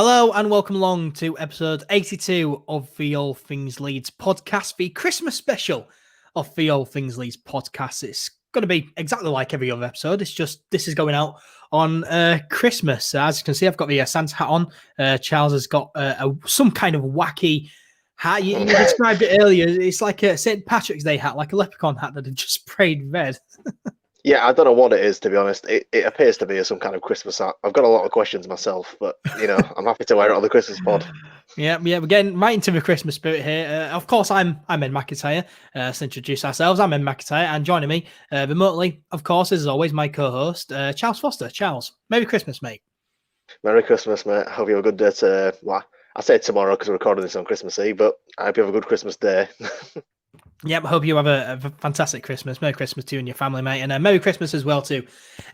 Hello and welcome along to episode 82 of the All Things Leeds podcast, the Christmas special of the All Things Leeds podcast. It's going to be exactly like every other episode. It's just this is going out on Christmas. As you can see, I've got the Santa hat on. Charles has got some kind of wacky hat. You described it earlier. It's like a St. Patrick's Day hat, like a leprechaun hat that they've just sprayed red. Yeah, I don't know what it is, to be honest. It appears to be some kind of Christmas hat. I've got a lot of questions myself, but, I'm happy to wear it on the Christmas pod. Yeah, we're getting right into the Christmas spirit here. Of course, I'm NkGhTg. To introduce ourselves, I'm NkGhTg, and joining me remotely, of course, as always, my co-host, Charles Foster. Charles, Merry Christmas, mate. Merry Christmas, mate. I hope you have a good day I say tomorrow because we're recording this on Christmas Eve, but I hope you have a good Christmas day. Yep, I hope you have a fantastic Christmas. Merry Christmas to you and your family, mate. And Merry Christmas as well to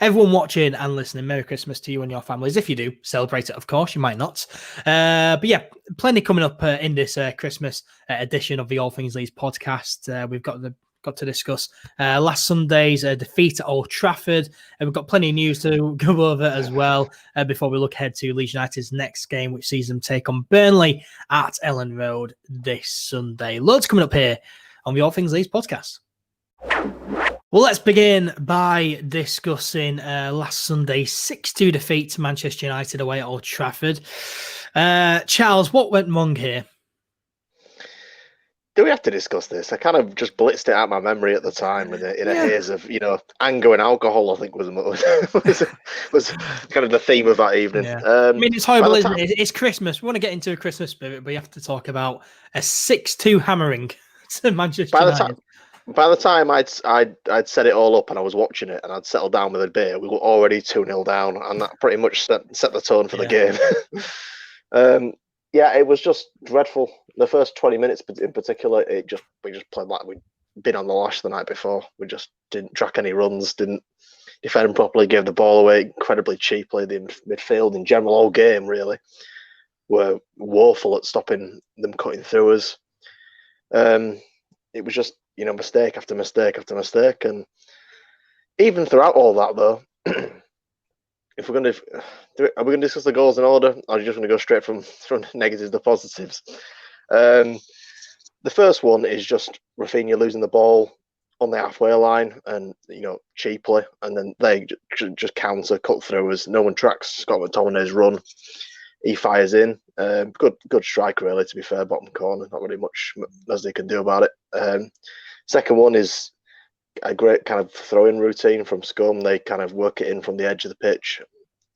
everyone watching and listening. Merry Christmas to you and your families. If you do, celebrate it, of course. You might not. But yeah, plenty coming up in this Christmas edition of the All Things Leeds podcast. We've got to discuss last Sunday's defeat at Old Trafford. And we've got plenty of news to go over as well before we look ahead to Leeds United's next game, which sees them take on Burnley at Elland Road this Sunday. Loads coming up here on the All Things Leeds podcast. Well, let's begin by discussing last Sunday's 6-2 defeat to Manchester United away at Old Trafford. Charles, what went wrong here? Do we have to discuss this? I kind of just blitzed it out of my memory at the time in a haze of, anger and alcohol, I think was kind of the theme of that evening. Yeah. I mean, it's horrible, isn't it? It's Christmas. We want to get into a Christmas spirit, but you have to talk about a 6-2 hammering to Manchester United. By the time I'd set it all up and I was watching it and I'd settled down with a beer, we were already 2-0 down, and that pretty much set the tone for the game. It was just dreadful. The first 20 minutes in particular, we just played like we'd been on the lash the night before. We just didn't track any runs, didn't defend properly, gave the ball away incredibly cheaply. The midfield in general, all game really, were woeful at stopping them cutting through us. It was just mistake after mistake after mistake, and even throughout all that though, if we're going to discuss the goals in order, or are you just going to go straight from negatives to positives? The first one is just Rafinha losing the ball on the halfway line, and cheaply, and then they just counter cut through us. No one tracks Scott McTominay's run. He fires in. Good strike, really, to be fair. Bottom corner. Not really much as they can do about it. Second one is a great kind of throw-in routine from Scum. They kind of work it in from the edge of the pitch.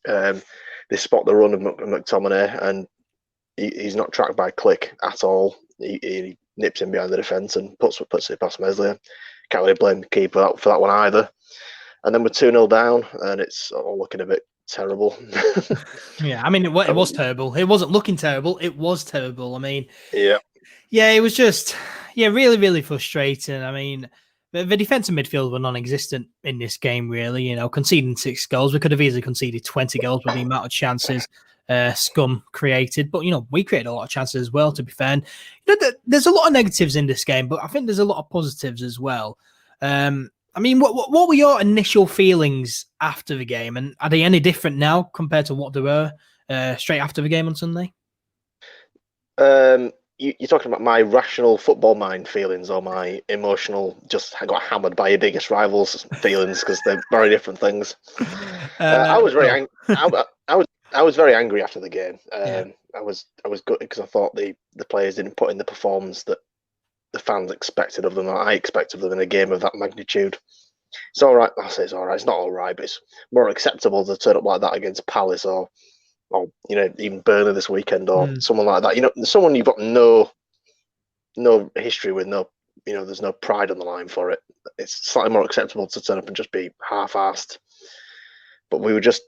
They spot the run of McTominay, and he's not tracked by Click at all. He nips in behind the defence and puts it past Meslier. Can't really blame the keeper for that one either. And then we're 2-0 down, and it's all looking a bit terrible. Yeah, I mean, it was terrible. It wasn't looking terrible. It was terrible. I mean, yeah, it was just, really, really frustrating. I mean, the defensive midfield were non-existent in this game, really. Conceding 6 goals. We could have easily conceded 20 goals with the amount of chances Scum created. But, we created a lot of chances as well, to be fair. And, there's a lot of negatives in this game, but I think there's a lot of positives as well. I mean, what were your initial feelings after the game, and are they any different now compared to what they were straight after the game on Sunday? You're talking about my rational football mind feelings, or my emotional, just got hammered by your biggest rivals feelings, because they're very different things. I was very angry. I was very angry after the game. I was good because I thought the players didn't put in the performance that the fans expected of them, or I expect of them in a game of that magnitude. It's all right. I say it's all right. It's not all right, but it's more acceptable to turn up like that against Palace or even Burnley this weekend, or someone like that. Someone you've got no history with, there's no pride on the line for it. It's slightly more acceptable to turn up and just be half-assed. But we were just,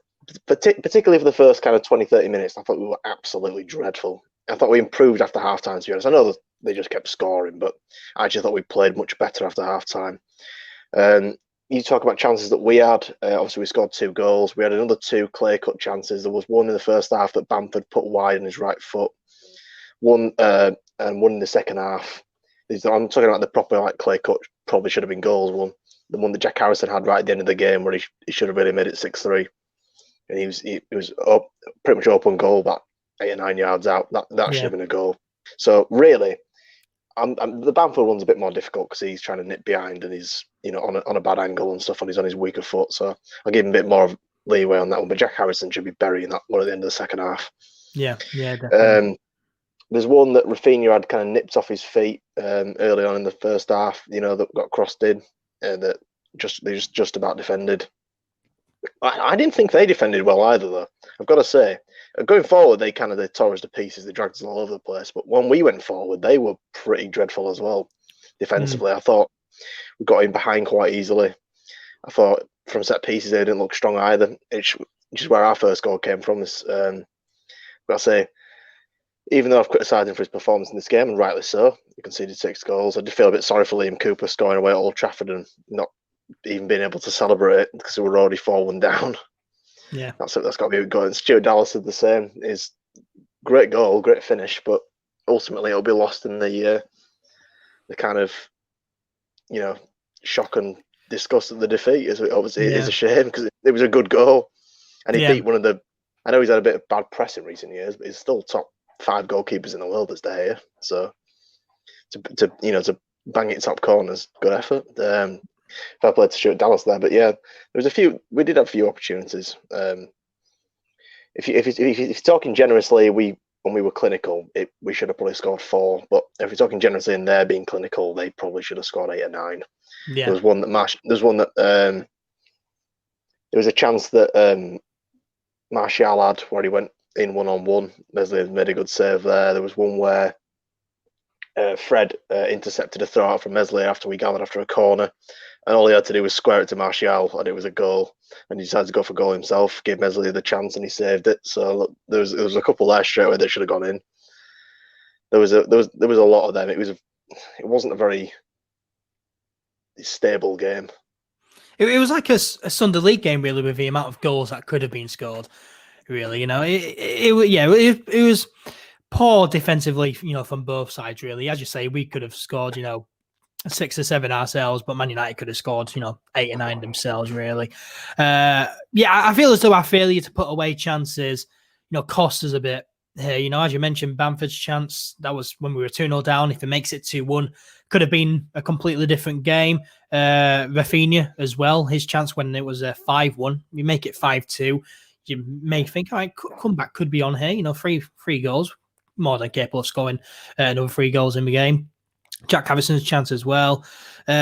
particularly for the first kind of 20-30 minutes, I thought we were absolutely dreadful. I thought we improved after half-time, to be honest. I know that they just kept scoring, but I actually thought we played much better after half-time. You talk about chances that we had. Obviously, we scored 2 goals. We had another 2 clear-cut chances. There was one in the first half that Bamford put wide on his right foot. One and one in the second half. I'm talking about the proper clear-cut, probably should have been goals one. The one that Jack Harrison had right at the end of the game, where he should have really made it 6-3. And he was pretty much open goal, but 8 or 9 yards out. That should Yeah. have been a goal. So really, the Bamford one's a bit more difficult because he's trying to nip behind and he's on a bad angle and stuff, and he's on his weaker foot. So I'll give him a bit more of leeway on that one. But Jack Harrison should be burying that one at the end of the second half. Yeah, definitely. There's one that Rafinha had kind of nipped off his feet early on in the first half. That got crossed in, that they just about defended. I didn't think they defended well either, though. I've got to say, going forward, they tore us to pieces. They dragged us all over the place. But when we went forward, they were pretty dreadful as well. Defensively, I thought we got in behind quite easily. I thought from set pieces, they didn't look strong either. Which is where our first goal came from. I've got to say, even though I've criticised him for his performance in this game, and rightly so, he conceded 6 goals. I did feel a bit sorry for Liam Cooper scoring away at Old Trafford and not even being able to celebrate it because we were already 4-1 down. Yeah, that's got to be good. And Stuart Dallas did the same. Is great goal, great finish, but ultimately it'll be lost in the kind of shock and disgust of the defeat. Obviously, it is a shame because it was a good goal, and he beat one of the. I know he's had a bit of bad press in recent years, but he's still top 5 goalkeepers in the world this day. So to bang it top corners, good effort. Fair play to Stuart Dallas there, but yeah, there was a few. We did have a few opportunities. If you're talking generously, when we were clinical, we should have probably scored 4. But if you're talking generously in there being clinical, they probably should have scored 8 or 9. Yeah. There was one that there was a chance that Marcelo had where he went in 1-on-1. Leslie made a good save there. There was one where Fred intercepted a throw out from Mesley after we gathered after a corner, and all he had to do was square it to Martial, and it was a goal. And he decided to go for goal himself, gave Mesley the chance, and he saved it. So look, there was a couple there straight away that should have gone in. There was a lot of them. It wasn't a very stable game. It was like a Sunday League game, really, with the amount of goals that could have been scored. Really, it was poor defensively, from both sides. Really, as you say, we could have scored, 6 or 7 ourselves, but Man United could have scored, 8 or 9 themselves. Really, I feel as though our failure to put away chances, cost us a bit here. As you mentioned, Bamford's chance, that was when we were 2-0 down. If it makes it 2-1, could have been a completely different game. Rafinha as well, his chance when it was 5-1, we make it 5-2. You may think, all right, comeback could be on here. 3 goals, more than capable of scoring another 3 goals in the game. Jack Harrison's chance as well. We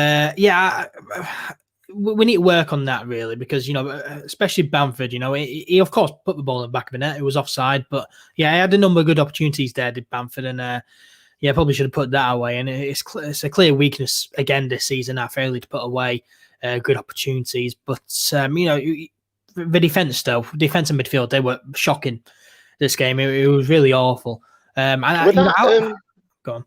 need to work on that, really, because, especially Bamford, he of course put the ball in the back of the net. It was offside, but he had a number of good opportunities there, did Bamford, and probably should have put that away. And it's a clear weakness again this season, our failure to put away good opportunities. But, the defence and midfield, they were shocking this game. It was really awful. Go on.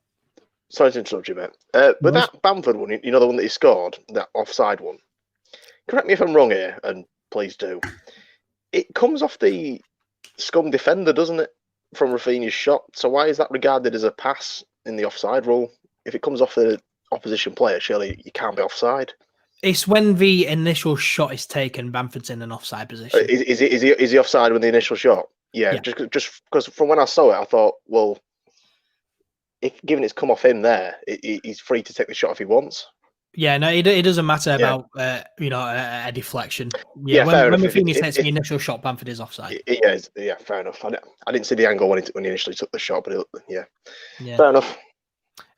Sorry to interrupt you, mate. But that Bamford one, the one that he scored, that offside one, correct me if I'm wrong here, and please do. It comes off the scum defender, doesn't it, from Rafinha's shot? So why is that regarded as a pass in the offside rule? If it comes off the opposition player, surely you can't be offside. It's when the initial shot is taken, Bamford's in an offside position. Is he offside with the initial shot? Yeah. Just because from when I saw it, I thought, well, if given it's come off him there, he's free to take the shot if he wants. Yeah, no, it doesn't matter about a deflection. When Rafinha takes the initial shot, Bamford is offside. Yeah, fair enough. I didn't see the angle when he initially took the shot, but fair enough.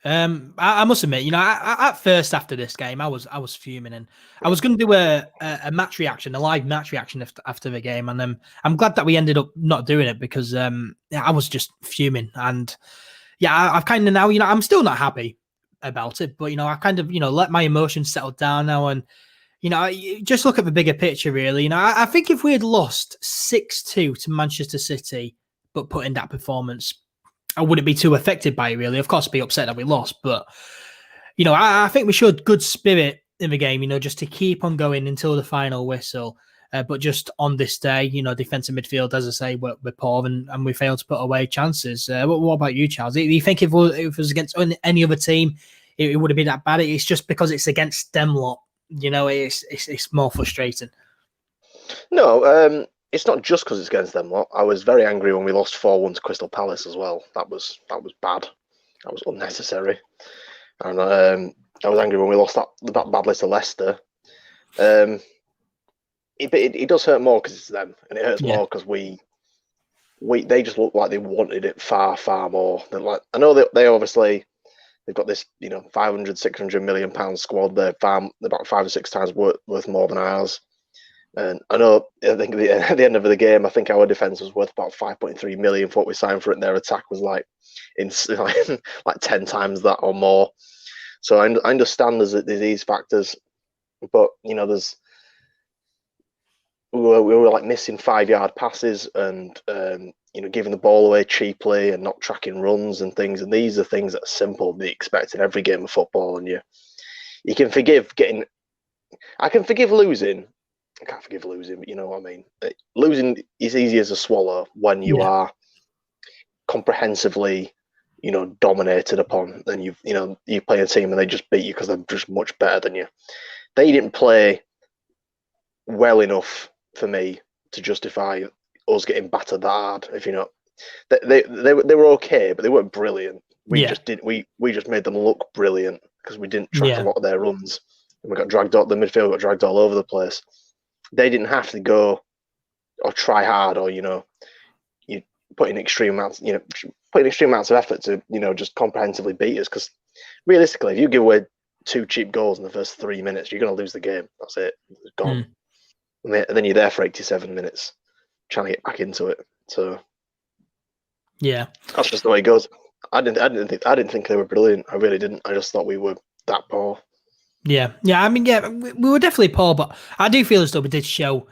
I must admit, at first after this game, I was fuming, and I was going to do a match reaction, a live match reaction after the game, and I'm glad that we ended up not doing it because I was just fuming, and I've kind of now, I'm still not happy about it, but I kind of let my emotions settle down now, and just look at the bigger picture, really. I think if we had lost 6-2 to Manchester City, but put in that performance, I wouldn't be too affected by it, really. Of course, be upset that we lost, but I think we showed good spirit in the game, just to keep on going until the final whistle. But just on this day, defensive midfield, as I say, we're poor and we failed to put away chances. What about you, Charles? Do you think if it was against any other team, it would have been that bad? It's just because it's against them lot, it's more frustrating. No, it's not just because it's against them lot. I was very angry when we lost 4-1 to Crystal Palace as well. That was bad. That was unnecessary. And I was angry when we lost that badly to Leicester. It does hurt more because it's them, and it hurts more because they just look like they wanted it far, far more. Than like, I know that they obviously they've got this 500, 600 million pound squad. They're about 5 or 6 times worth more than ours. And I think at the end of the game, I think our defence was worth about 5.3 million for what we signed for it, and their attack was like 10 times that or more. So I understand there's these factors, but there's we were like missing 5-yard passes and giving the ball away cheaply and not tracking runs and things. And these are things that are simple, they expect in every game of football. And you can forgive I can forgive losing. I can't forgive losing, but you know what I mean. Losing is easy as a swallow when you are comprehensively, dominated upon. And you play a team and they just beat you because they're just much better than you. They didn't play well enough for me to justify us getting battered that hard. If they were okay, but they weren't brilliant. We just made them look brilliant because we didn't track a lot of their runs, and we got dragged out. The midfield got dragged all over the place. They didn't have to go or try hard, or you put in extreme amounts of effort to just comprehensively beat us. Because realistically, if you give away 2 cheap goals in the first 3 minutes, you're going to lose the game. That's it. It's gone. And then you're there for 87 minutes trying to get back into it. So that's just the way it goes. I didn't think they were brilliant. I really didn't. I just thought we were that poor. Yeah. I mean, we were definitely poor, but I do feel as though we did show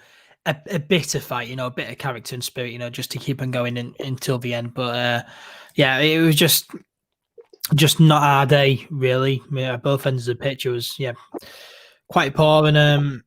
a bit of fight, a bit of character and spirit, just to keep on going until the end. But it was just not our day, really. Both ends of the pitch, it was quite poor and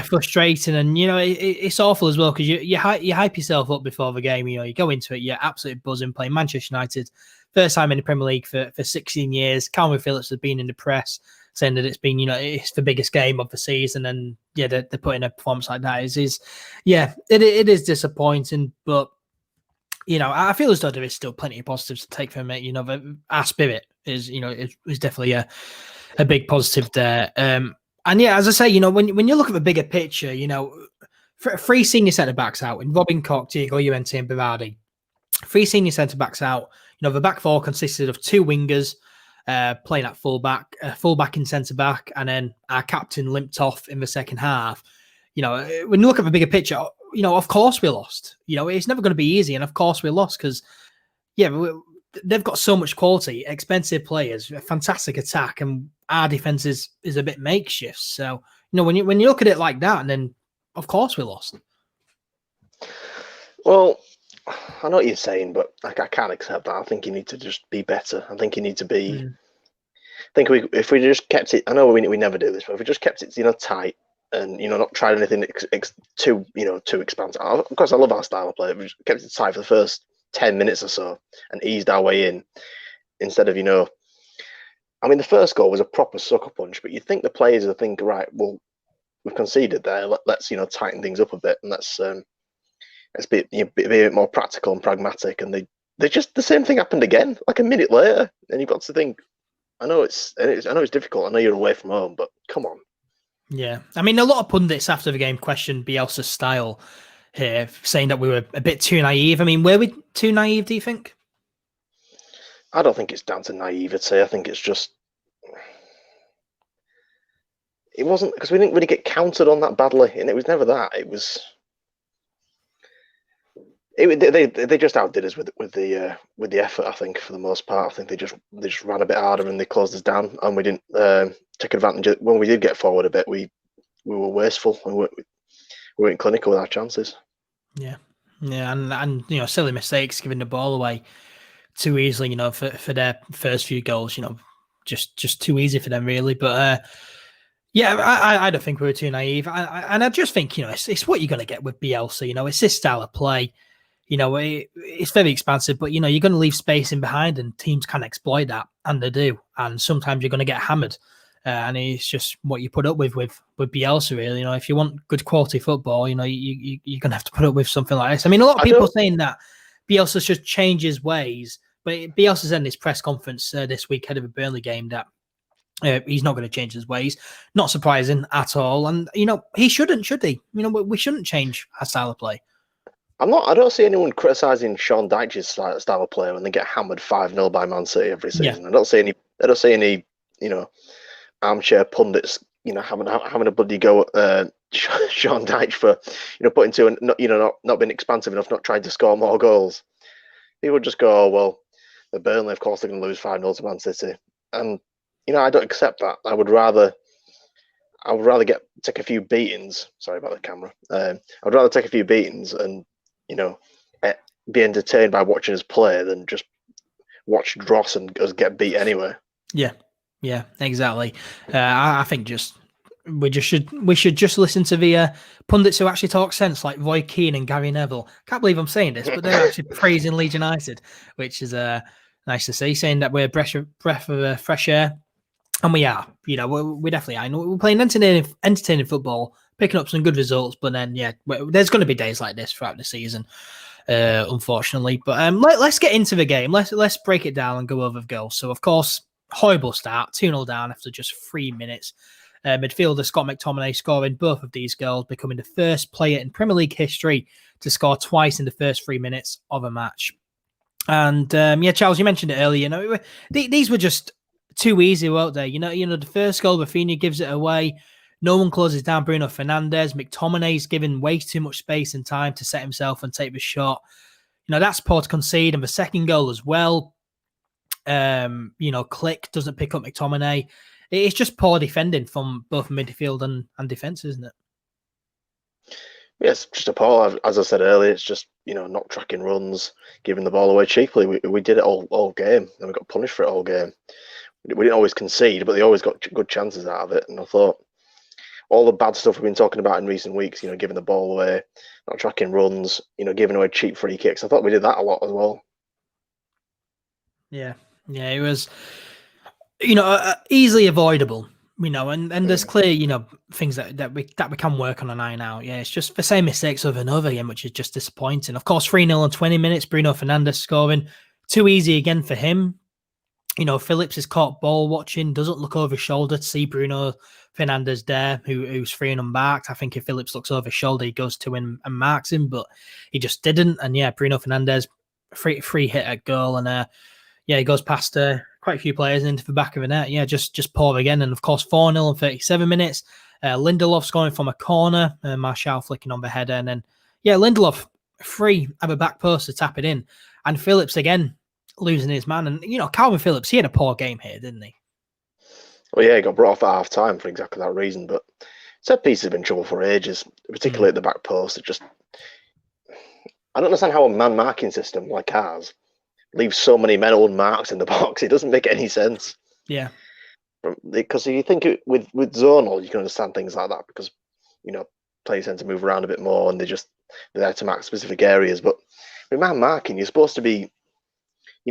frustrating. And it's awful as well because you hype yourself up before the game. You go into it, you're absolutely buzzing, playing Manchester United, first time in the Premier League for 16 years. Calvin Phillips has been in the press saying that it's been it's the biggest game of the season, and they're putting a performance like that. It is disappointing, but I feel as though there is still plenty of positives to take from it. Our spirit is definitely a big positive there. And as I say, when you look at the bigger picture, 3 senior centre backs out in Robin, NkGhTg, UNT, and Berardi. 3 senior centre backs out. The back 4 consisted of 2 wingers playing at fullback in centre back, and then our captain limped off in the second half. When you look at the bigger picture, of course we lost. It's never going to be easy, and of course we lost because they've got so much quality, expensive players, a fantastic attack, and our defense is a bit makeshift. So when you look at it like that, and then of course we lost. Well, I know what you're saying, but I can't accept that. I think you need to just be better. I think you need to be. I think if we just kept it, I know we never do this, but if we just kept it, tight and not tried anything too expansive. Of course, I love our style of play. We just kept it tight for the first 10 minutes or so and eased our way in instead of I mean, the first goal was a proper sucker punch, but you'd think the players would think, right, well, we've conceded there. Let's tighten things up a bit and let's be a bit more practical and pragmatic. And they just the same thing happened again, like a minute later. And you've got to think, I know it's difficult. I know you're away from home, but come on. Yeah, I mean, a lot of pundits after the game questioned Bielsa's style here, saying that we were a bit too naive. I mean, were we too naive, do you think? I don't think it's down to naivety. I think it's just it wasn't because we didn't really get countered on that badly, and it was never that. It was they just outdid us with the effort. I think for the most part, I think they just ran a bit harder and they closed us down, and we didn't take advantage of, when we did get forward a bit. We were wasteful. We weren't clinical with our chances. Yeah, and silly mistakes, giving the ball away too easily. For their first few goals, just too easy for them really. But I don't think we were too naive. And I just think it's what you're going to get with Bielsa. It's this style of play. It's very expansive, but you're going to leave space in behind, and teams can exploit that, and they do. And sometimes you're going to get hammered. and it's just what you put up with Bielsa, really. If you want good quality football, you're going to have to put up with something like this. I mean, a lot of people are saying that Bielsa should change his ways, but Bielsa said in his press conference this week ahead of a Burnley game that he's not going to change his ways. Not surprising at all. And, he shouldn't, should he? We shouldn't change our style of play. I don't see anyone criticising Sean Dyche's style of play when they get hammered 5-0 by Man City every season. Yeah. I don't see any, armchair pundits, having a bloody go at Sean Dyche for, putting to and not being expansive enough, not trying to score more goals. People just go, oh, well, the Burnley, of course, they're going to lose 5-0 to Man City. And, I don't accept that. I would rather take a few beatings. Sorry about the camera. I'd rather take a few beatings and, be entertained by watching us play than just watch Dross and us get beat anyway. Yeah, exactly. I think we should just listen to the pundits who actually talk sense, like Roy Keane and Gary Neville. Can't believe I'm saying this, but they're actually praising Leeds United, which is nice to see, saying that we're a breath of fresh air. And we are, we definitely are. We're playing entertaining football, picking up some good results. But then, there's going to be days like this throughout the season, unfortunately. But let's get into the game. Let's break it down and go over the goals. So, of course, horrible start, 2-0 down after just 3 minutes. Midfielder Scott McTominay scoring both of these goals, becoming the first player in Premier League history to score twice in the first 3 minutes of a match. And Charles, you mentioned it earlier. These were just too easy, weren't they? The first goal, Rafinha gives it away. No one closes down Bruno Fernandes. McTominay's given way too much space and time to set himself and take the shot. That's poor to concede. And the second goal as well. Click doesn't pick up McTominay. It's just poor defending from both midfield and defence, isn't it? Yes, just a poor. As I said earlier, it's just not tracking runs, giving the ball away cheaply. We did it all game, and we got punished for it all game. We didn't always concede, but they always got good chances out of it. And I thought all the bad stuff we've been talking about in recent weeks, giving the ball away, not tracking runs, giving away cheap free kicks. I thought we did that a lot as well. Yeah, it was, easily avoidable. And there's clear, things that we can work on and iron out. Yeah, it's just the same mistakes over and over again, which is just disappointing. Of course, 3-0 in 20 minutes, Bruno Fernandes scoring. Too easy again for him. Phillips is caught ball watching, doesn't look over his shoulder to see Bruno Fernandes there, who's freeing him back. I think if Phillips looks over his shoulder, he goes to him and marks him, but he just didn't. And Bruno Fernandes, free hit at goal. And he goes past quite a few players into the back of the net. Just poor again. And of course, 4-0 in 37 minutes. Lindelof scoring from a corner, Marcelo flicking on the header. And then, Lindelof free at the back post to tap it in. And Phillips again, losing his man. And, Calvin Phillips, he had a poor game here, didn't he? Well, he got brought off at half time for exactly that reason. But set pieces have been in trouble for ages, particularly at the back post. I don't understand how a man marking system like ours leaves so many men unmarked in the box. It doesn't make any sense. Yeah. Because if you think with zonal, you can understand things like that because, players tend to move around a bit more and they're there to mark specific areas. But with man marking, you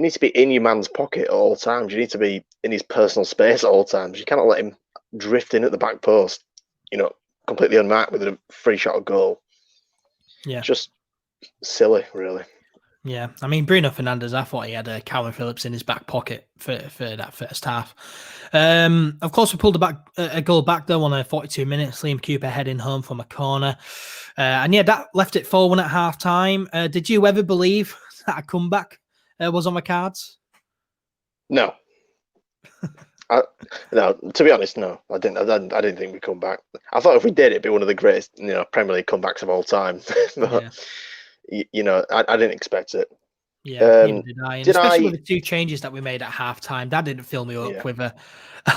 need to be in your man's pocket at all times. You need to be in his personal space at all times. You cannot let him drift in at the back post, completely unmarked with a free shot of goal. Yeah. Just silly, really. Yeah, I mean, Bruno Fernandes, I thought he had a Calvin Phillips in his back pocket for that first half. Of course, we pulled a goal back, though, on 42 minutes. Liam Cooper heading home from a corner. That left it 4-1 at half-time. Did you ever believe that a comeback was on the cards? No. No, to be honest, no. I didn't think we'd come back. I thought if we did, it'd be one of the greatest, Premier League comebacks of all time. But, I didn't expect it. Yeah, neither did I. And especially with the two changes that we made at half-time, that didn't fill me up with a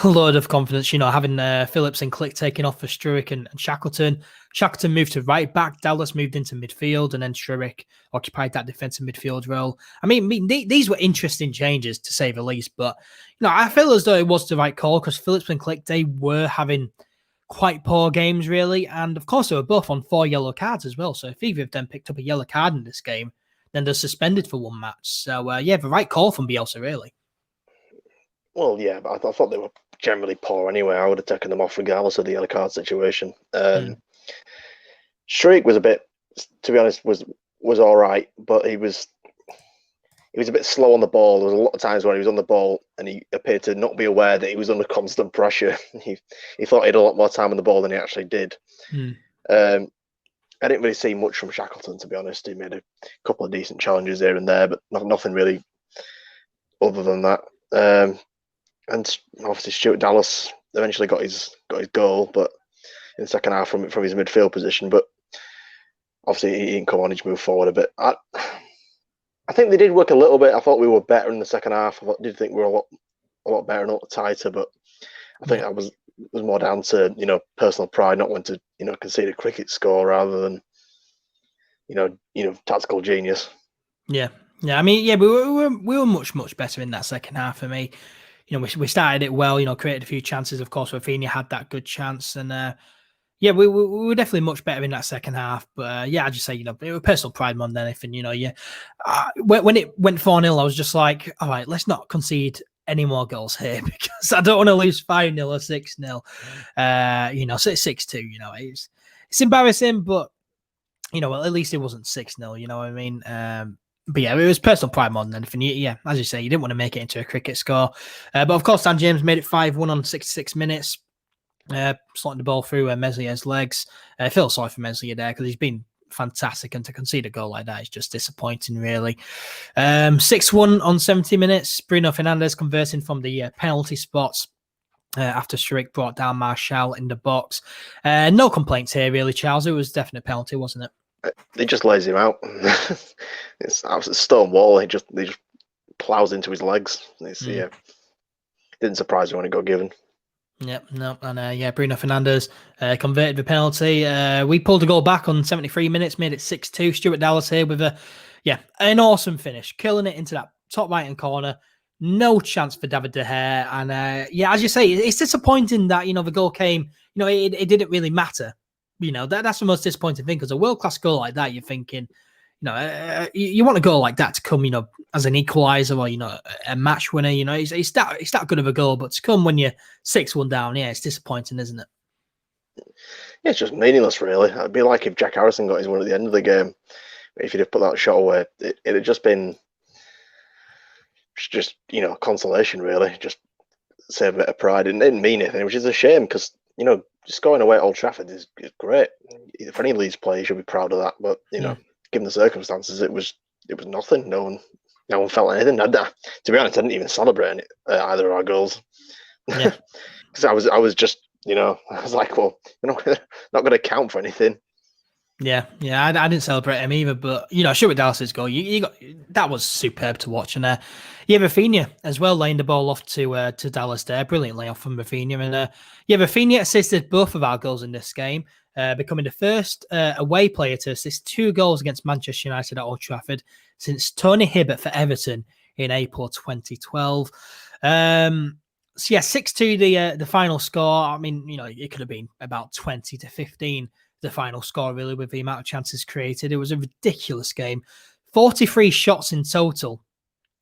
load of confidence. Having Phillips and Click taking off for Struijk and Shackleton. Shackleton moved to right back. Dallas moved into midfield, and then Struijk occupied that defensive midfield role. I mean, these were interesting changes, to say the least. But, I feel as though it was the right call because Phillips and Click, they were having quite poor games, really. And, of course, they were both on 4 yellow cards as well. So if either of them picked up a yellow card in this game, then they're suspended for one match. So, the right call from Bielsa, really. Well, yeah, but I thought they were generally poor anyway. I would have taken them off regardless of the yellow card situation. Shriek was a bit, to be honest, was all right, but he was a bit slow on the ball. There was a lot of times where he was on the ball and he appeared to not be aware that he was under constant pressure. He thought he had a lot more time on the ball than he actually did. I didn't really see much from Shackleton, to be honest. He made a couple of decent challenges here and there, but nothing really other than that. And obviously Stuart Dallas eventually got his goal, but in the second half from his midfield position. But obviously he didn't come on. He just moved forward a bit. I think they did work a little bit. I thought we were better in the second half. I did think we were a lot better and a lot tighter, but I think that was more down to personal pride, not wanting to concede a cricket score rather than tactical genius. Yeah. I mean, yeah, we were much better in that second half for me. We started it well. Created a few chances. Of course, Rafinha had that good chance, and yeah, we were definitely much better in that second half. But yeah, I just say it was personal pride more than anything. When it went 4-0, I was just like, all right, let's not concede any more goals here because I don't want to lose 5-0 or 6-0. So it's 6-2. It's embarrassing, but well, at least it wasn't 6-0. You know what I mean? But yeah, it was personal pride more than anything. Yeah, as you say, you didn't want to make it into a cricket score. But of course, Dan James made it 5-1 on 66 minutes. Slotting the ball through Meslier's legs. I feel sorry for Meslier there because he's been fantastic, and to concede a goal like that is just disappointing, really. 6-1 on 70 minutes. Bruno Fernandes converting from the penalty spots after Shriek brought down Marcelo in the box. No complaints here, really, Charles. It was definitely a penalty, wasn't it? They just lays him out. It's absolute stone wall. They just plows into his legs. Yeah, didn't surprise me when it got given. Yep, no, and Bruno Fernandes converted the penalty. We pulled a goal back on 73 minutes, made it 6-2. Stuart Dallas here with an awesome finish, killing it into that top right-hand corner. No chance for David De Gea, and as you say, it's disappointing that the goal came. It didn't really matter. That's the most disappointing thing, because a world-class goal like that, you're thinking, you want a goal like that to come, as an equaliser or, a match winner, it's that good of a goal, but to come when you're 6-1 down, it's disappointing, isn't it? Yeah, it's just meaningless, really. It'd be like if Jack Harrison got his one at the end of the game. If he'd have put that shot away, it had just been consolation, really. Just save a bit of pride. It didn't mean anything, which is a shame, because, scoring away at Old Trafford is great. If any Leeds player should be proud of that, but, given the circumstances, it was nothing. No one felt anything. To be honest, I didn't even celebrate either of our goals. Yeah, because I was just I was like, well, you're not going to count for anything. Yeah, I didn't celebrate him either, but Stuart Dallas's goal, you got that was superb to watch, and Rafinha as well, laying the ball off to Dallas there, brilliant layoff from Rafinha, and Rafinha assisted both of our goals in this game, becoming the first away player to assist 2 goals against Manchester United at Old Trafford since Tony Hibbert for Everton in April 2012. 6-2 the final score. I mean, it could have been about 20-15. The final score, really, with the amount of chances created. It was a ridiculous game. 43 shots in total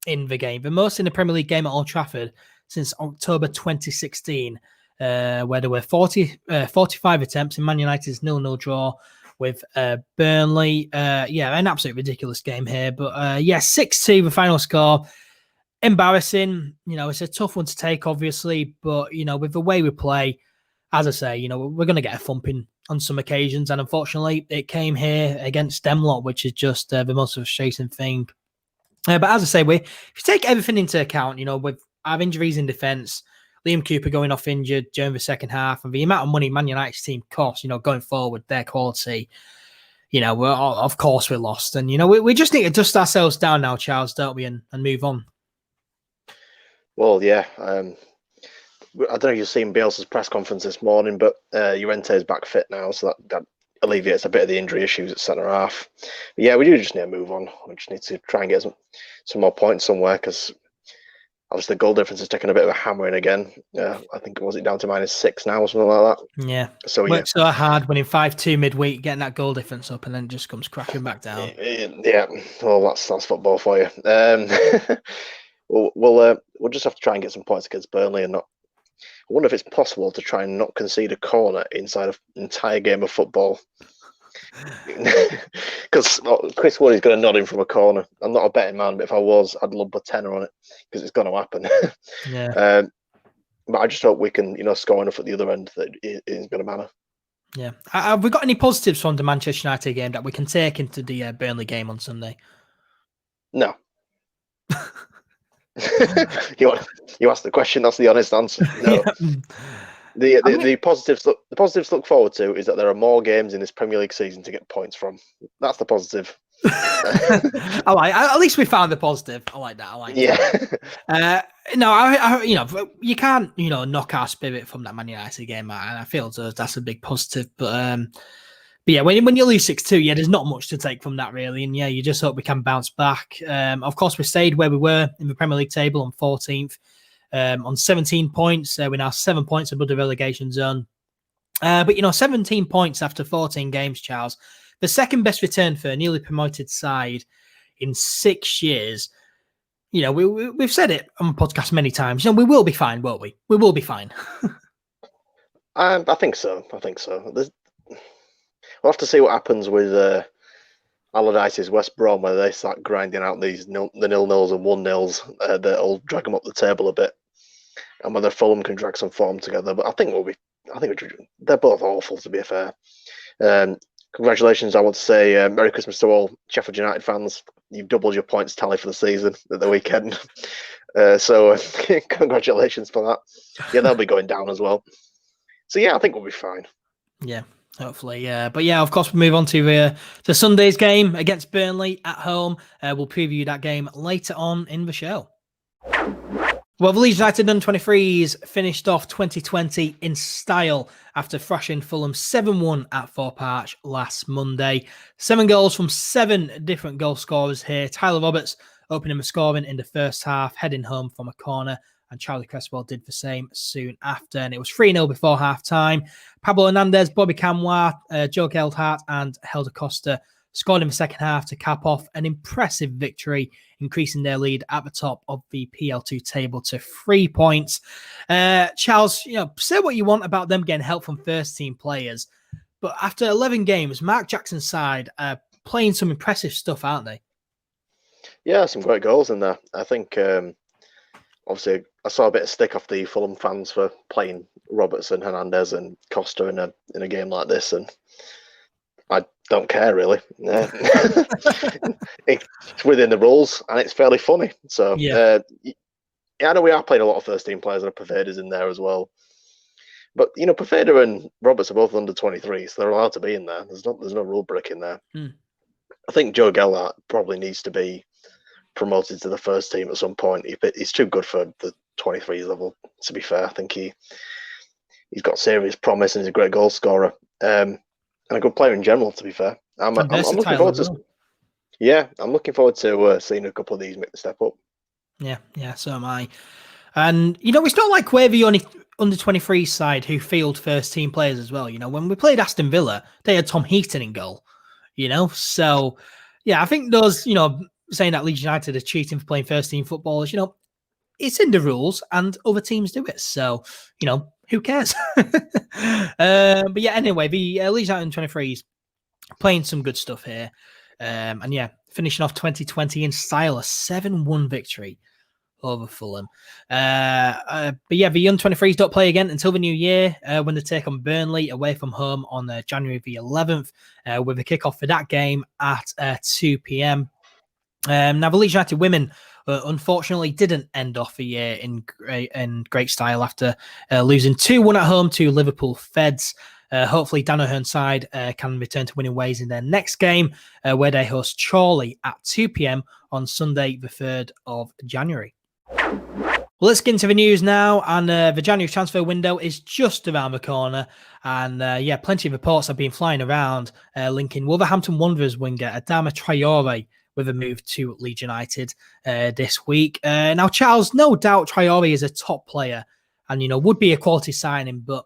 in the game, the most in the Premier League game at Old Trafford since October 2016, where there were 45 attempts in Man United's 0-0 draw with Burnley. An absolute ridiculous game here. But 6-2 the final score. Embarrassing. It's a tough one to take, obviously, but with the way we play, as I say, we're going to get a thumping on some occasions, and unfortunately it came here against Demlot, which is just the most frustrating thing. But as I say, if you take everything into account, with our injuries in defence, Liam Cooper going off injured during the second half, and the amount of money Man United's team costs, going forward, their quality, of course we're lost, and we just need to dust ourselves down now, Charles, don't we, and move on. Well, yeah. I don't know if you've seen Bielsa's press conference this morning, but Llorente is back fit now, so that alleviates a bit of the injury issues at centre half. But yeah, we do just need to move on. We just need to try and get some more points somewhere, because obviously the goal difference is taking a bit of a hammering again. I think was it down to -6 now or something like that. Yeah. So worked so hard winning 5-2 midweek, getting that goal difference up, and then it just comes crashing back down. Yeah. Well, that's football for you. We'll just have to try and get some points against Burnley and not. wonder if it's possible to try and not concede a corner inside an entire game of football. Because Chris Wood is going to nod in from a corner. I'm not a betting man, but if I was, I'd lump a tenner on it because it's going to happen. Yeah. But I just hope we can, score enough at the other end that it isn't going to matter. Yeah. Have we got any positives from the Manchester United game that we can take into the Burnley game on Sunday? No. You asked the question. That's the honest answer. No. Yeah. The positives look forward to is that there are more games in this Premier League season to get points from. That's the positive. At least we found the positive. I like that. I like that. No, you can't, knock our spirit from that Man United game, and I feel that's a big positive. But yeah, when you lose 6-2, there's not much to take from that really, and you just hope we can bounce back. Of course, we stayed where we were in the Premier League table on 14th, on 17 points. We're now 7 points above the relegation zone. But 17 points after 14 games, Charles. The second best return for a newly promoted side in 6 years. We've said it on the podcast many times. We will be fine, won't we? We will be fine. I think so. We'll have to see what happens with Allardyce's West Brom, whether they start grinding out the 0-0s and 1-0s that'll drag them up the table a bit, and whether Fulham can drag some form together. But I think they're both awful, to be fair. Congratulations, I want to say Merry Christmas to all Sheffield United fans. You've doubled your points tally for the season at the weekend. So congratulations for that. Yeah, they'll be going down as well. So I think we'll be fine. Yeah, hopefully. But of course, we move on to the Sunday's game against Burnley at home. We'll preview that game later on in the show. Well, the Leeds United under-23s finished off 2020 in style after thrashing Fulham 7-1 at Thorpe Arch last Monday. 7 goals from 7 different goal scorers here. Tyler Roberts opening the scoring in the first half, heading home from a corner, and Charlie Cresswell did the same soon after. And it was 3-0 before half-time. Pablo Hernandez, Bobby Camwa, Joe Geldhart and Helder Costa scored in the second half to cap off an impressive victory, increasing their lead at the top of the PL2 table to 3 points. Charles, say what you want about them getting help from first-team players, but after 11 games, Mark Jackson's side are playing some impressive stuff, aren't they? Yeah, some great goals in there. I think, obviously, I saw a bit of stick off the Fulham fans for playing Robertson, Hernandez and Costa in a game like this, and I don't care really. It's within the rules and it's fairly funny. So I know we are playing a lot of first team players and Perveda's in there as well. But Perveda and Roberts are both under 23, so they're allowed to be in there. There's no rule break in there. I think Joe Geldhart probably needs to be promoted to the first team at some point. He's too good for the 23s level, to be fair. I think he's got serious promise and he's a great goal scorer. And a good player in general, to be fair. I'm looking forward to. I'm looking forward to seeing a couple of these make the step up. Yeah, so am I. And it's not like we're the only under 23 side who field first team players as well. When we played Aston Villa, they had Tom Heaton in goal. So I think those saying that Leeds United are cheating for playing first team footballers, it's in the rules and other teams do it. So who cares? But anyway, the Leeds United 23s playing some good stuff here. And finishing off 2020 in style, a 7-1 victory over Fulham. But the under-23s don't play again until the new year when they take on Burnley away from home on January the 11th with a kickoff for that game at 2 p.m. Now, the Leeds United women unfortunately didn't end off the year in great style after losing 2-1 at home to Liverpool Feds. Hopefully, Dan O'Hearn's side can return to winning ways in their next game, where they host Chorley at 2 p.m. on Sunday, the 3rd of January. Well, let's get into the news now, and the January transfer window is just around the corner, and plenty of reports have been flying around linking Wolverhampton Wanderers winger Adama Traore with a move to Leeds United this week. Now, Charles, no doubt Traore is a top player and, would be a quality signing, but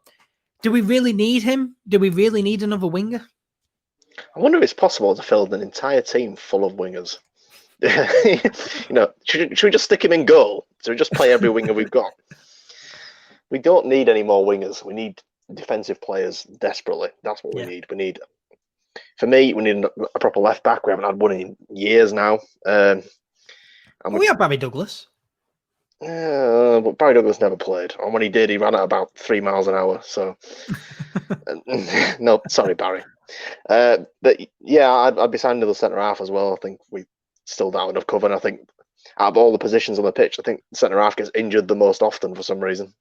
do we really need him? Do we really need another winger? I wonder if it's possible to fill an entire team full of wingers. Should we just stick him in goal? So we just play every winger we've got? we don't need any more wingers. We need defensive players desperately. That's what we need. For me, we need a proper left back. We haven't had one in years now. And we have Barry Douglas. But Barry Douglas never played, and when he did, he ran at about 3 miles an hour. So, no, sorry, Barry. But yeah, I'd be signing to the centre half as well. I think we still don't have enough cover, and I think out of all the positions on the pitch, I think centre half gets injured the most often for some reason.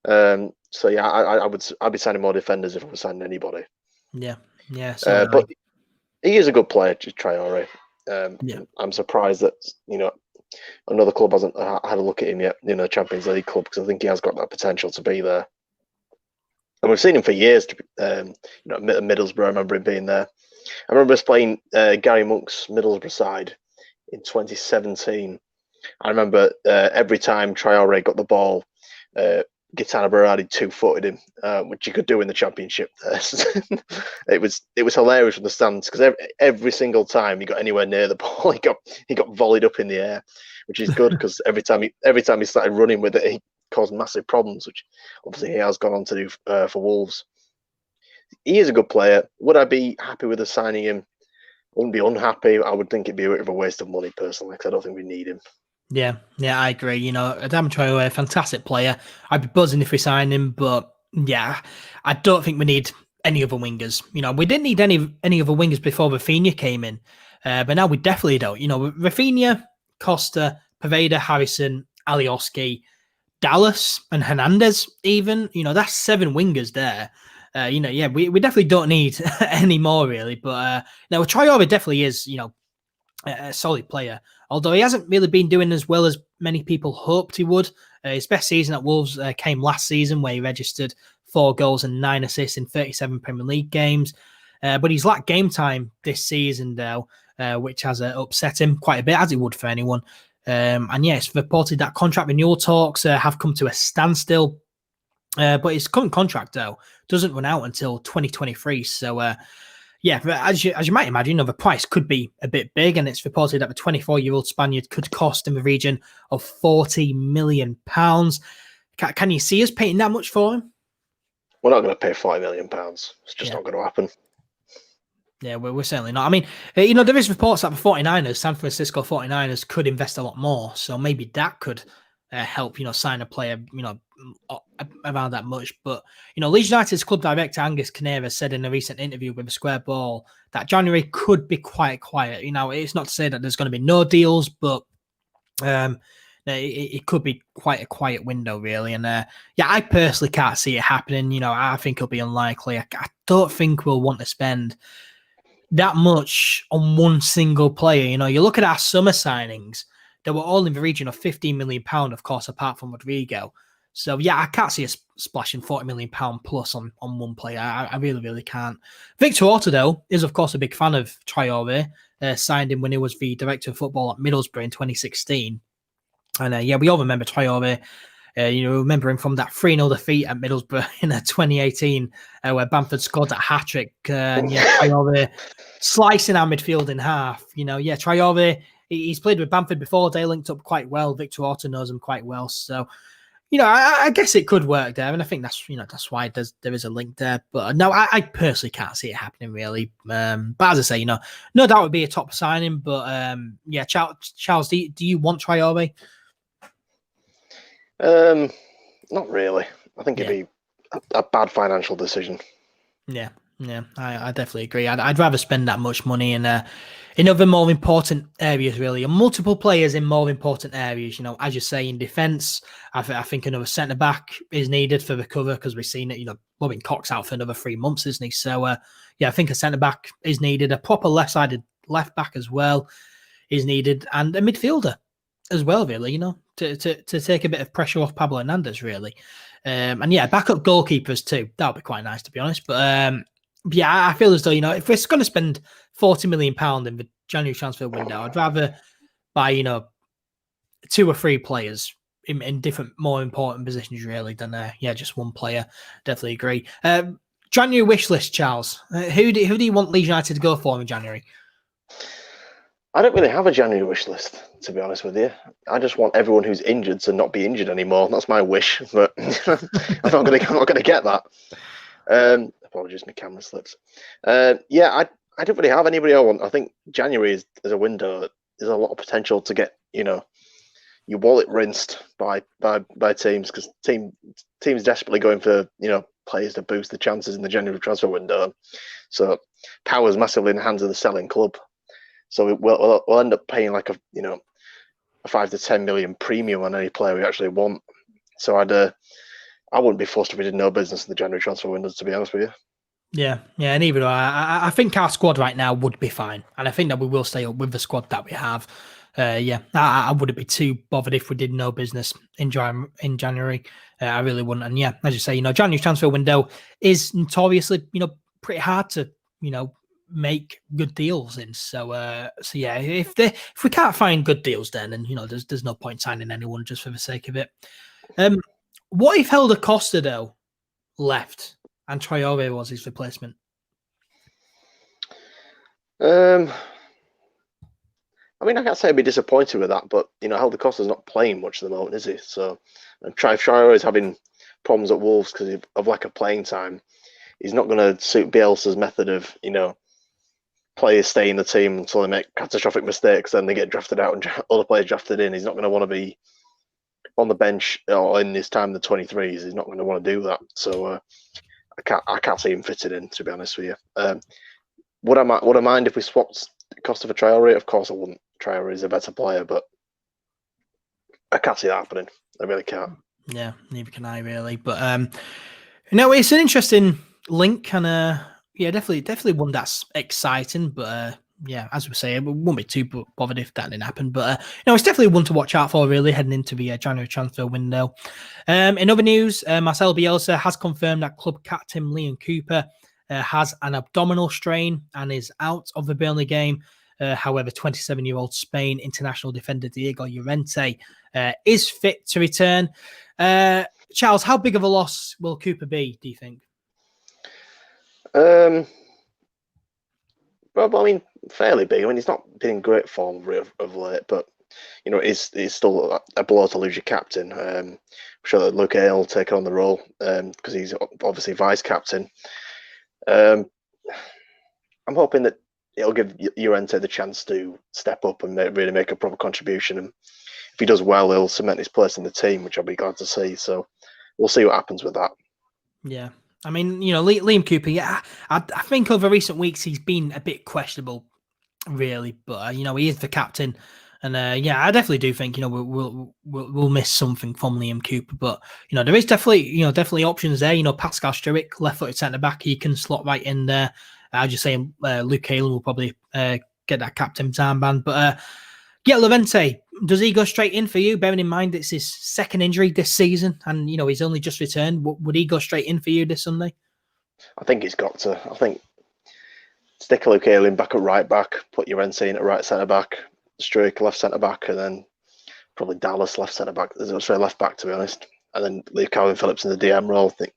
So yeah, I'd be signing more defenders if I was signing anybody. Yeah. But he is a good player, Traore. I'm surprised that another club hasn't had a look at him yet, Champions League club, because I think he has got that potential to be there. And we've seen him for years. Middlesbrough, I remember him being there. I remember us playing Gary Monk's Middlesbrough side in 2017. I remember every time Traore got the ball, Gaetano Berardi two-footed him, which you could do in the Championship. It was hilarious from the stands because every single time he got anywhere near the ball, he got volleyed up in the air, which is good because every time he started running with it, he caused massive problems, which obviously he has gone on to do for Wolves. He is a good player. Would I be happy with us signing him? I wouldn't be unhappy. I would think it'd be a bit of a waste of money personally because I don't think we need him. Yeah, I agree. Adama Traore, fantastic player. I'd be buzzing if we signed him, but yeah, I don't think we need any other wingers. We didn't need any other wingers before Rafinha came in, but now we definitely don't. Rafinha, Costa, Poveda, Harrison, Alioski, Dallas, and Hernandez. Even that's 7 wingers there. We definitely don't need any more really. But now Traore definitely is a solid player. Although he hasn't really been doing as well as many people hoped he would. His best season at Wolves came last season, where he registered 4 goals and 9 assists in 37 Premier League games. But he's lacked game time this season, though, which has upset him quite a bit, as it would for anyone. And yes, reported that contract renewal talks have come to a standstill. But his current contract, though, doesn't run out until 2023. So, yeah, as you might imagine, the price could be a bit big, and it's reported that the 24-year-old Spaniard could cost in the region of £40 million. Can you see us paying that much for him? We're not going to pay £40 million. It's just not going to happen. Yeah, we're certainly not. I mean, there is reports that the 49ers, San Francisco 49ers, could invest a lot more. So maybe that could help, sign a player, around that much. But, Leeds United's club director, Angus Canera, said in a recent interview with the Square Ball that January could be quite quiet. It's not to say that there's going to be no deals, but it could be quite a quiet window, really. And I personally can't see it happening. I think it'll be unlikely. I don't think we'll want to spend that much on one single player. You look at our summer signings, they were all in the region of £15 million, of course, apart from Rodrigo. So, yeah, I can't see us splashing £40 million plus on one player. I really, really can't. Victor Orta, though, is, of course, a big fan of Traore. Signed him when he was the director of football at Middlesbrough in 2016. And, we all remember Traore. Remember him from that 3-0 defeat at Middlesbrough in 2018, where Bamford scored that hat-trick. Traore slicing our midfield in half. Traore, he's played with Bamford before. They linked up quite well. Victor Orta knows him quite well. So, I guess it could work there. And I think that's why there is a link there. But no, I personally can't see it happening, really. But as I say, no doubt it would be a top signing. But, Charles, do you want Traore? Not really. I think it'd be a bad financial decision. Yeah, I definitely agree. I'd rather spend that much money in other more important areas, really, and multiple players in more important areas. As you say, in defence, I think another centre back is needed for the cover because we've seen it. Robin Cox out for another 3 months, isn't he? So, I think a centre back is needed. A proper left-sided left back as well is needed, and a midfielder as well, really. To take a bit of pressure off Pablo Hernandez, really. And backup goalkeepers too. That would be quite nice, to be honest. But I feel as though, if we're going to spend £40 million in the January transfer window, I'd rather buy, 2 or 3 players in different, more important positions, really, than just one player. Definitely agree. January wish list, Charles. Who do you want Leeds United to go for in January? I don't really have a January wish list, to be honest with you. I just want everyone who's injured to not be injured anymore. That's my wish, but I'm not gonna get that. Apologies, my camera slips. Yeah, I don't really have anybody I want. I think January is a window. There's a lot of potential to get your wallet rinsed by teams, because teams desperately going for players to boost the chances in the January transfer window. So power's massively in the hands of the selling club. So we'll end up paying like a 5 to 10 million premium on any player we actually want. So I wouldn't be forced if we did no business in the January transfer windows, to be honest with you. Yeah, and even I think our squad right now would be fine, and I think that we will stay up with the squad that we have. I wouldn't be too bothered if we did no business in January. I really wouldn't. And yeah, as you say, January transfer window is notoriously, pretty hard to, make good deals in. So yeah, if we can't find good deals, then there's no point signing anyone just for the sake of it. What if Helder Costa though left and Traore was his replacement? I mean, I can't say I'd be disappointed with that, but Helder Costa's not playing much at the moment, is he? So, and Traore is having problems at Wolves because of lack of playing time. He's not going to suit Bielsa's method of players stay in the team until they make catastrophic mistakes, then they get drafted out and other players drafted in. He's not going to want to be on the bench or in this time the 23s. He's not going to want to do that. So I can't see him fitting in, to be honest with you. Would I mind if we swapped Costa for Traore? Of course I wouldn't. Traore is a better player, but I can't see that happening. I really can't. Yeah, neither can I really. But it's an interesting link, and definitely one that's exciting. But yeah, as we say, we won't be too bothered if that didn't happen. But it's definitely one to watch out for, really, heading into the January transfer window. In other news, Marcelo Bielsa has confirmed that club captain Liam Cooper has an abdominal strain and is out of the Burnley game. However, 27-year-old Spain international defender Diego Llorente is fit to return. Charles, how big of a loss will Cooper be, do you think? Well, I mean, fairly big. I mean, he's not been in great form of late, but it's still a blow to lose your captain. I'm sure that Luke Hale will take on the role because he's obviously vice captain. I'm hoping that it'll give Llorente the chance to step up and really make a proper contribution. And if he does well, he'll cement his place in the team, which I'll be glad to see. So we'll see what happens with that. Yeah. I mean, Liam Cooper, yeah, I think over recent weeks he's been a bit questionable, really. But, he is the captain. And, I definitely do think, we'll miss something from Liam Cooper. But, there is definitely options there. Pascal Struijk, left-footed centre-back, he can slot right in there. I was just saying Luke Hale will probably get that captain's armband. But, Llorente, does he go straight in for you? Bearing in mind it's his second injury this season and, he's only just returned. Would he go straight in for you this Sunday? I think he's got to. I think stick Luke Hale in back at right back, put Llorente in at right centre-back, Struijk left centre-back, and then probably Dallas left centre-back. Sorry, left back, to be honest. And then leave Calvin Phillips in the DM role. I think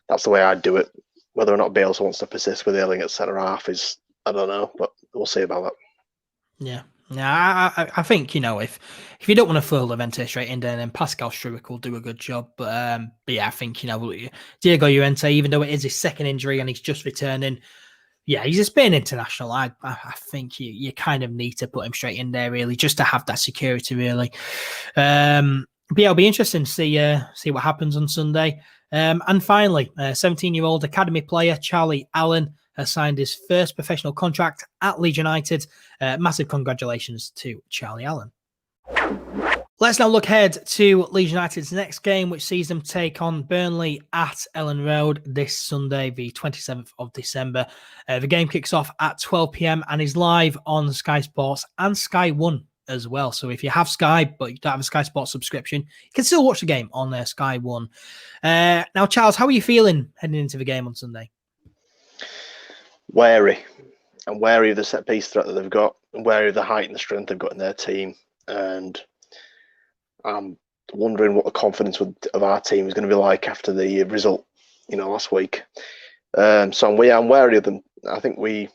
that's the way I'd do it. Whether or not Bielsa wants to persist with Elland at centre-half is, I don't know, but we'll see about that. Yeah. Yeah, I think, if you don't want to throw Llorente straight in there, then Pascal Struijk will do a good job. But yeah, I think, Diego Llorente, even though it is his second injury and he's just returning, yeah, he's a Spain international. I think you kind of need to put him straight in there, really, just to have that security, really. But yeah, it'll be interesting to see what happens on Sunday. And finally, 17-year-old academy player Charlie Allen has signed his first professional contract at Leeds United. Massive congratulations to Charlie Allen. Let's now look ahead to Leeds United's next game, which sees them take on Burnley at Elland Road this Sunday, the 27th of December. The game kicks off at 12 p.m. and is live on Sky Sports and Sky One as well. So if you have Sky, but you don't have a Sky Sports subscription, you can still watch the game on Sky One. Now, Charles, how are you feeling heading into the game on Sunday? Wary. I'm wary of the set piece threat that they've got, and wary of the height and the strength they've got in their team. And I'm wondering what the confidence of our team is going to be like after the result, last week. So I'm wary of them. I think we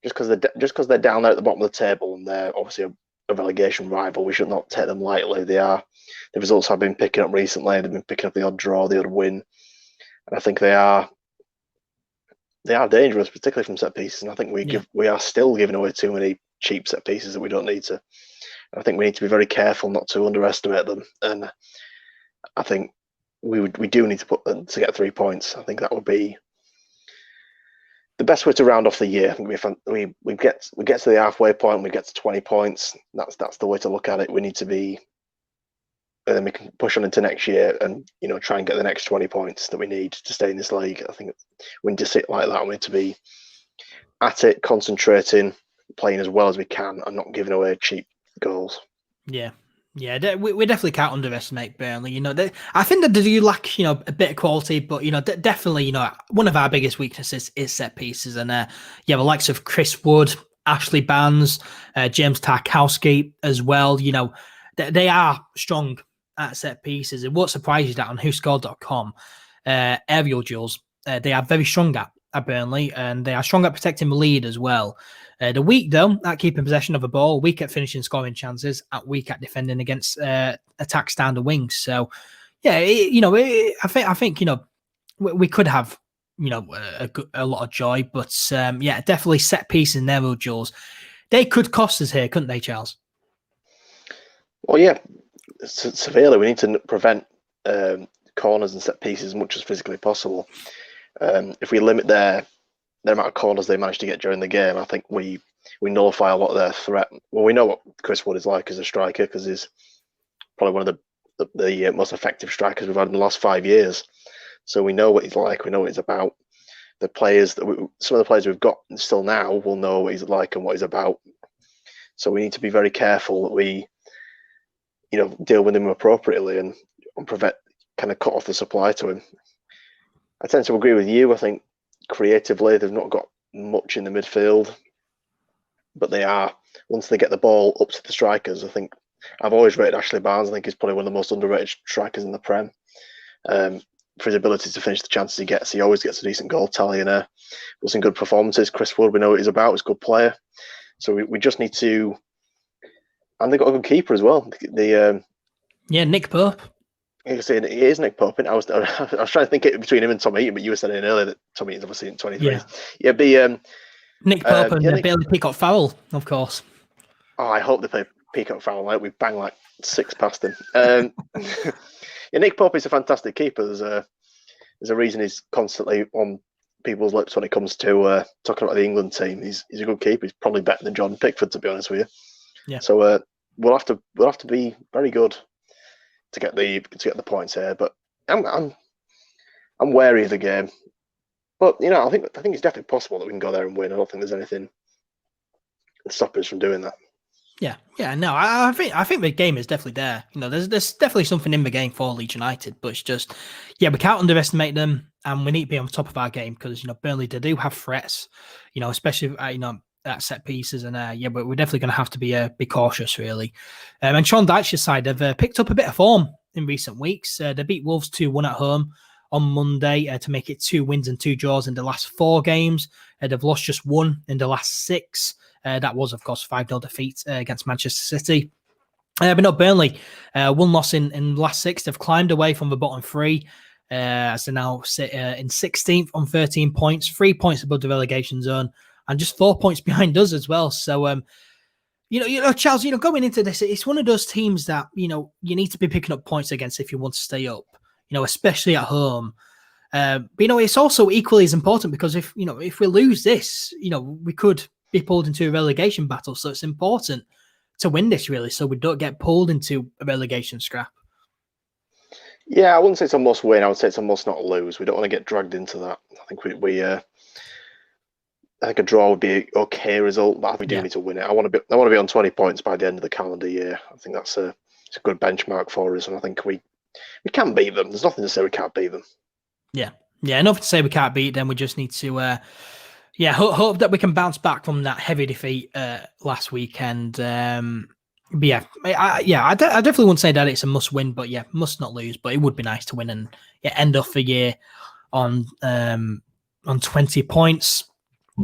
just because they're down there at the bottom of the table and they're obviously a relegation rival, we should not take them lightly. The results have been picking up recently. They've been picking up the odd draw, the odd win, and I think they are dangerous, particularly from set pieces. And I think we are still giving away too many cheap set pieces that we don't need to. I think we need to be very careful not to underestimate them. And I think we do need to get 3 points. I think that would be the best way to round off the year. I think we get to the halfway point, we get to 20 points. That's the way to look at it. We need to be, and then we can push on into next year and try and get the next 20 points that we need to stay in this league. I think we need to sit like that. We need to be at it, concentrating, playing as well as we can, and not giving away cheap goals. Yeah, we definitely can't underestimate Burnley. I think that they do lack, a bit of quality, but definitely, one of our biggest weaknesses is set pieces, and the likes of Chris Wood, Ashley Barnes, James Tarkowski as well. They are strong at set pieces. It won't surprise you that on WhoScored.com, aerial duels, they are very strong at Burnley, and they are strong at protecting the lead as well. They're weak though at keeping possession of a ball, weak at finishing scoring chances, weak at defending against attacks down the wings. So, I think we could have a lot of joy, but definitely set pieces and aerial duels, they could cost us here, couldn't they, Charles? Well, yeah, severely. We need to prevent corners and set pieces as much as physically possible. If we limit the amount of corners they manage to get during the game, I think we nullify a lot of their threat. Well, we know what Chris Wood is like as a striker, because he's probably one of the most effective strikers we've had in the last 5 years. So we know what he's like. We know what he's about. The players some of the players we've got still now will know what he's like and what he's about. So we need to be very careful that we, deal with him appropriately and cut off the supply to him. I tend to agree with you. I think creatively they've not got much in the midfield, but they are, once they get the ball up to the strikers, I think I've always rated Ashley Barnes. I think he's probably one of the most underrated strikers in the Prem, for his ability to finish the chances he gets. He always gets a decent goal tally and some good performances. Chris Wood, we know what he's about. He's a good player. So we just need to, and they've got a good keeper as well. Nick Pope. You can see it is Nick Pope. I was trying to think it between him and Tom Eaton, but you were saying earlier that Tom Eaton's obviously in 23. Nick Pope and Bailey Peacock-Farrell, of course. Oh, I hope they play Peacock-Farrell out. We bang like 6 past him. Nick Pope is a fantastic keeper. There's a reason he's constantly on people's lips when it comes to talking about the England team. He's a good keeper. He's probably better than Jordan Pickford, to be honest with you. Yeah. So we'll have to be very good to get the points here. But I'm wary of the game. But I think it's definitely possible that we can go there and win. I don't think there's anything stopping us from doing that. Yeah, no, I think the game is definitely there. There's definitely something in the game for Leeds United, but it's just, we can't underestimate them, and we need to be on top of our game because Burnley, they do have threats, especially at set pieces, and but we're definitely going to have to be cautious, really. And Sean Dyche's side have picked up a bit of form in recent weeks. They beat Wolves 2-1 at home on Monday to make it 2 wins and 2 draws in the last 4 games. They've lost just 1 in the last 6. That was, of course, 5-0 defeat against Manchester City. But no, Burnley, 1 loss in the last 6. They've climbed away from the bottom 3 as they now sit in 16th on 13 points, 3 points above the relegation zone, and just 4 points behind us as well. So, Charles, going into this, it's one of those teams that, you need to be picking up points against if you want to stay up, especially at home. But, it's also equally as important because if we lose this, we could be pulled into a relegation battle. So it's important to win this, really, so we don't get pulled into a relegation scrap. Yeah, I wouldn't say it's a must win. I would say it's a must not lose. We don't want to get dragged into that. I think I think a draw would be an okay result, but we do need to win it. I want to be on 20 points by the end of the calendar year. I think it's a good benchmark for us, and I think we can beat them. There's nothing to say we can't beat them. Yeah, nothing to say we can't beat them. We just need to hope that we can bounce back from that heavy defeat last weekend. But I definitely wouldn't say that it's a must win, but must not lose. But it would be nice to win and end off the year on 20 points.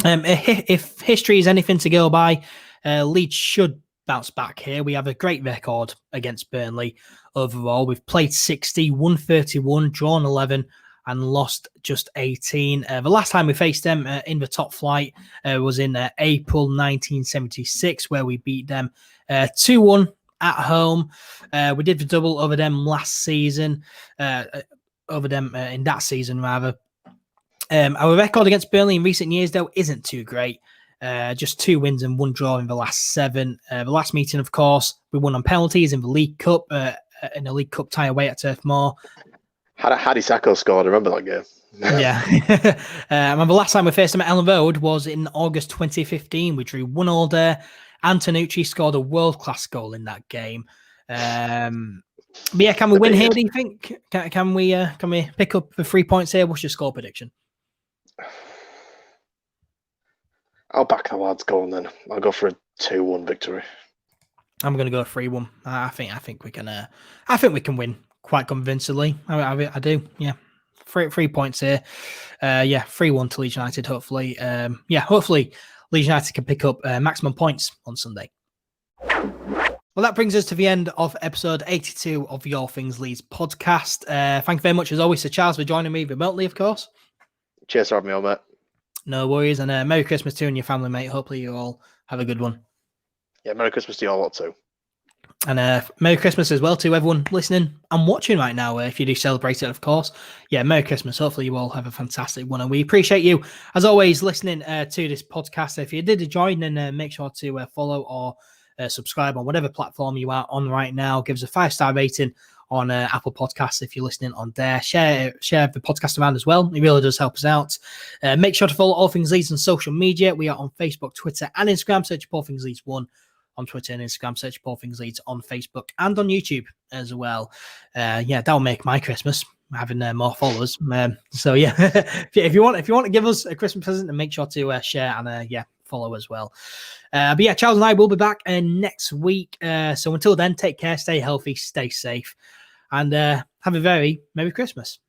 If history is anything to go by, Leeds should bounce back here. We have a great record against Burnley overall. We've played 60, won 31, drawn 11, and lost just 18. The last time we faced them in the top flight was in April 1976, where we beat them 2-1 at home. We did the double over them last season, in that season, rather. Our record against Burnley in recent years, though, isn't too great. Just 2 wins and 1 draw in the last 7. The last meeting, of course, we won on penalties in the League Cup, in a League Cup tie away at Turf Moor. Hadi Sacco scored. I remember that game. Yeah. I remember last time we faced them at Elland Road was in August 2015. We drew 1-1 there. Antonucci scored a world-class goal in that game. But yeah, can we win here, do you think? Can we pick up the 3 points here? What's your score prediction? I'll back the lads going then. I'll go for a 2-1 victory. I'm going to go 3-1. I think we can. I think we can win quite convincingly. I do. Yeah, 3 points here. 3-1 to Leeds United. Hopefully, hopefully Leeds United can pick up maximum points on Sunday. Well, that brings us to the end of episode 82 of the All Things Leeds podcast. Thank you very much, as always, to Charles for joining me remotely, of course. Cheers for having me on, mate. No worries, and Merry Christmas to you and your family, mate. Hopefully you all have a good one. Yeah, Merry Christmas to you all lot too. And Merry Christmas as well to everyone listening and watching right now, if you do celebrate it, of course. Yeah, Merry Christmas. Hopefully you all have a fantastic one. And we appreciate you, as always, listening to this podcast. If you did enjoy, then make sure to follow or subscribe on whatever platform you are on right now. Give us a 5-star rating on Apple Podcasts if you're listening on there. Share the podcast around as well. It really does help us out. Make sure to follow All Things Leeds on social media. We are on Facebook, Twitter, and Instagram. Search All Things Leeds 1 on Twitter and Instagram. Search All Things Leeds on Facebook and on YouTube as well. That'll make my Christmas, having more followers. So yeah, if you want to give us a Christmas present, then make sure to share and follow as well. But yeah, Charles and I will be back next week. So until then, take care, stay healthy, stay safe, and have a very Merry Christmas.